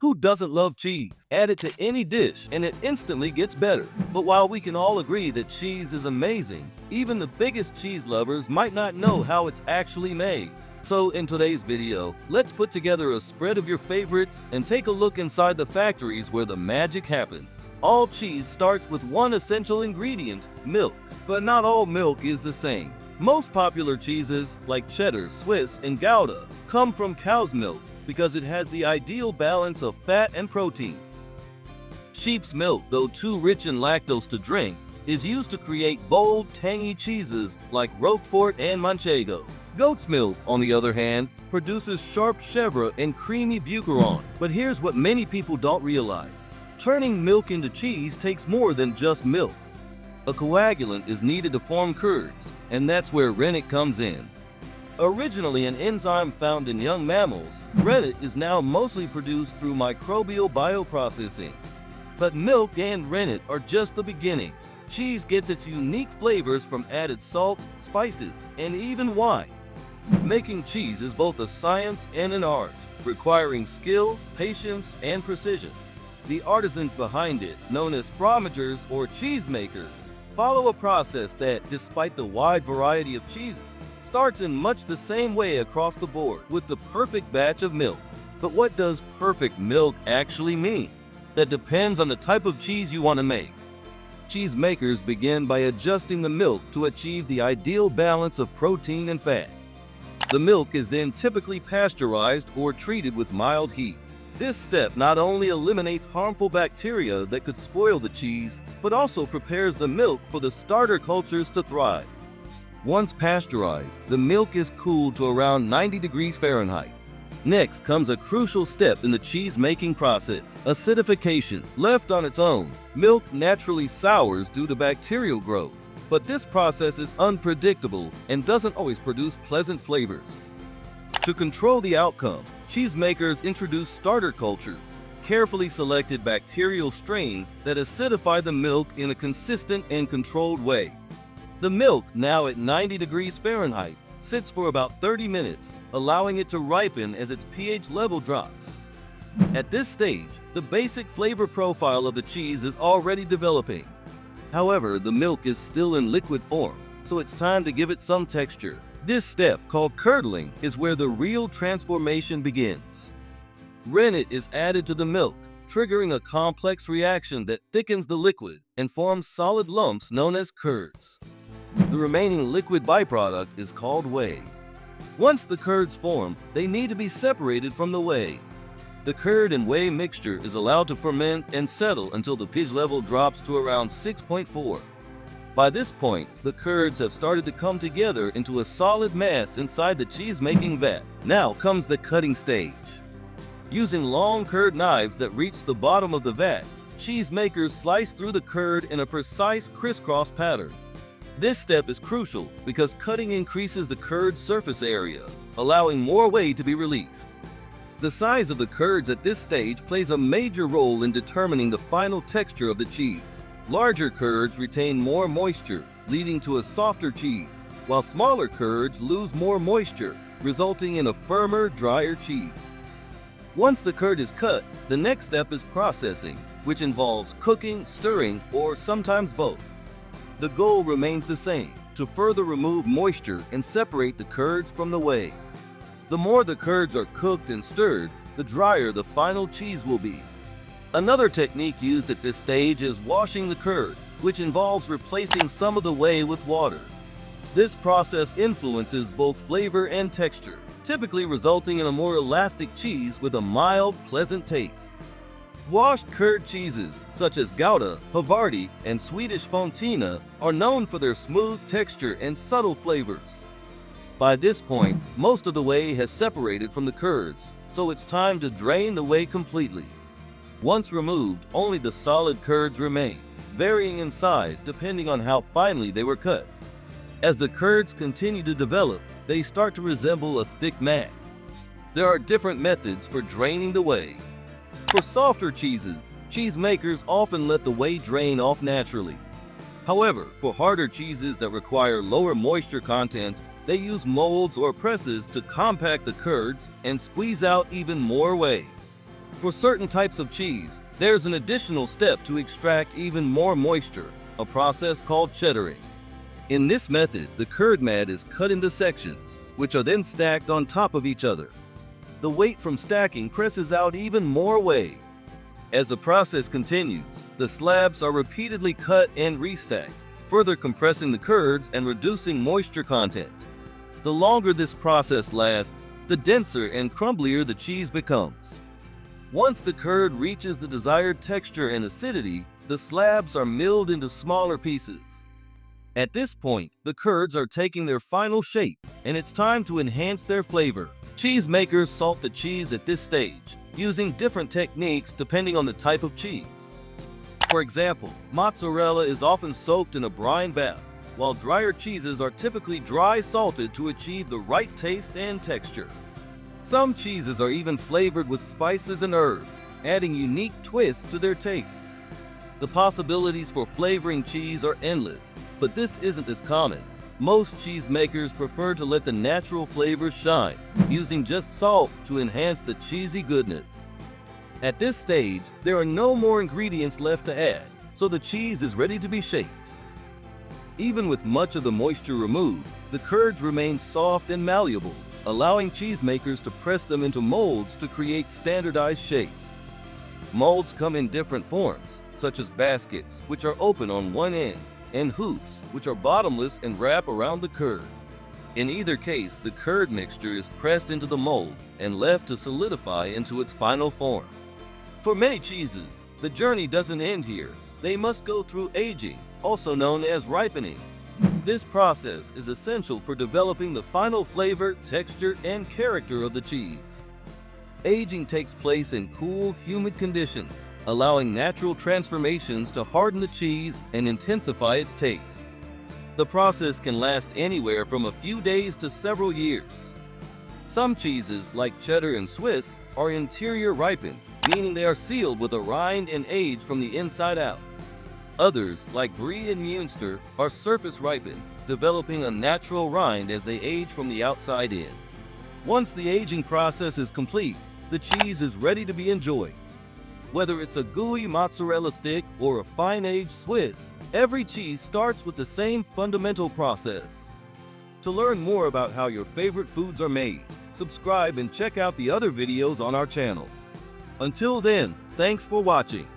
Who doesn't love cheese? Add it to any dish and it instantly gets better. But while we can all agree that cheese is amazing, even the biggest cheese lovers might not know how it's actually made. So in today's video, let's put together a spread of your favorites and take a look inside the factories where the magic happens. All cheese starts with one essential ingredient, milk. But not all milk is the same. Most popular cheeses, like cheddar, Swiss, and Gouda, come from cow's milk because it has the ideal balance of fat and protein. Sheep's milk, though too rich in lactose to drink, is used to create bold, tangy cheeses like Roquefort and Manchego. Goat's milk, on the other hand, produces sharp chèvre and creamy Bucheron. But here's what many people don't realize. Turning milk into cheese takes more than just milk. A coagulant is needed to form curds, and that's where rennet comes in. Originally an enzyme found in young mammals, rennet is now mostly produced through microbial bioprocessing. But milk and rennet are just the beginning. Cheese gets its unique flavors from added salt, spices, and even wine. Making cheese is both a science and an art, requiring skill, patience, and precision. The artisans behind it, known as fromagers or cheesemakers, follow a process that, despite the wide variety of cheeses, starts in much the same way across the board with the perfect batch of milk. But what does perfect milk actually mean? That depends on the type of cheese you want to make. Cheesemakers begin by adjusting the milk to achieve the ideal balance of protein and fat. The milk is then typically pasteurized or treated with mild heat. This step not only eliminates harmful bacteria that could spoil the cheese, but also prepares the milk for the starter cultures to thrive. Once pasteurized, the milk is cooled to around 90 degrees Fahrenheit. Next comes a crucial step in the cheese-making process, acidification. Left on its own, milk naturally sours due to bacterial growth. But this process is unpredictable and doesn't always produce pleasant flavors. To control the outcome, cheesemakers introduce starter cultures, carefully selected bacterial strains that acidify the milk in a consistent and controlled way. The milk, now at 90 degrees Fahrenheit, sits for about 30 minutes, allowing it to ripen as its pH level drops. At this stage, the basic flavor profile of the cheese is already developing. However, the milk is still in liquid form, so it's time to give it some texture. This step, called curdling, is where the real transformation begins. Rennet is added to the milk, triggering a complex reaction that thickens the liquid and forms solid lumps known as curds. The remaining liquid byproduct is called whey. Once the curds form, they need to be separated from the whey. The curd and whey mixture is allowed to ferment and settle until the pH level drops to around 6.4. By this point, the curds have started to come together into a solid mass inside the cheese-making vat. Now comes the cutting stage. Using long curd knives that reach the bottom of the vat, cheesemakers slice through the curd in a precise crisscross pattern. This step is crucial because cutting increases the curd's surface area, allowing more whey to be released. The size of the curds at this stage plays a major role in determining the final texture of the cheese. Larger curds retain more moisture, leading to a softer cheese, while smaller curds lose more moisture, resulting in a firmer, drier cheese. Once the curd is cut, the next step is processing, which involves cooking, stirring, or sometimes both. The goal remains the same, to further remove moisture and separate the curds from the whey. The more the curds are cooked and stirred, the drier the final cheese will be. Another technique used at this stage is washing the curd, which involves replacing some of the whey with water. This process influences both flavor and texture, typically resulting in a more elastic cheese with a mild, pleasant taste. Washed curd cheeses, such as Gouda, Havarti, and Swedish Fontina, are known for their smooth texture and subtle flavors. By this point, most of the whey has separated from the curds, so it's time to drain the whey completely. Once removed, only the solid curds remain, varying in size depending on how finely they were cut. As the curds continue to develop, they start to resemble a thick mat. There are different methods for draining the whey. For softer cheeses, cheesemakers often let the whey drain off naturally. However, for harder cheeses that require lower moisture content, they use molds or presses to compact the curds and squeeze out even more whey. For certain types of cheese, there's an additional step to extract even more moisture, a process called cheddaring. In this method, the curd mat is cut into sections, which are then stacked on top of each other. The weight from stacking presses out even more whey. As the process continues, the slabs are repeatedly cut and restacked, further compressing the curds and reducing moisture content. The longer this process lasts, the denser and crumblier the cheese becomes. Once the curd reaches the desired texture and acidity, the slabs are milled into smaller pieces. At this point, the curds are taking their final shape, and it's time to enhance their flavor. Cheesemakers salt the cheese at this stage, using different techniques depending on the type of cheese. For example, mozzarella is often soaked in a brine bath, while drier cheeses are typically dry salted to achieve the right taste and texture. Some cheeses are even flavored with spices and herbs, adding unique twists to their taste. The possibilities for flavoring cheese are endless, but this isn't as common. Most cheesemakers prefer to let the natural flavors shine, using just salt to enhance the cheesy goodness. At this stage, there are no more ingredients left to add, so the cheese is ready to be shaped. Even with much of the moisture removed, the curds remain soft and malleable, allowing cheesemakers to press them into molds to create standardized shapes. Molds come in different forms, such as baskets, which are open on one end, and hoops, which are bottomless and wrap around the curd. In either case, the curd mixture is pressed into the mold and left to solidify into its final form. For many cheeses, the journey doesn't end here. They must go through aging, also known as ripening. This process is essential for developing the final flavor, texture, and character of the cheese. Aging takes place in cool, humid conditions, allowing natural transformations to harden the cheese and intensify its taste. The process can last anywhere from a few days to several years. Some cheeses, like cheddar and Swiss, are interior ripened, meaning they are sealed with a rind and aged from the inside out. Others, like Brie and Munster, are surface ripened, developing a natural rind as they age from the outside in. Once the aging process is complete, the cheese is ready to be enjoyed. Whether it's a gooey mozzarella stick or a fine-aged Swiss, every cheese starts with the same fundamental process. To learn more about how your favorite foods are made, subscribe and check out the other videos on our channel. Until then, thanks for watching.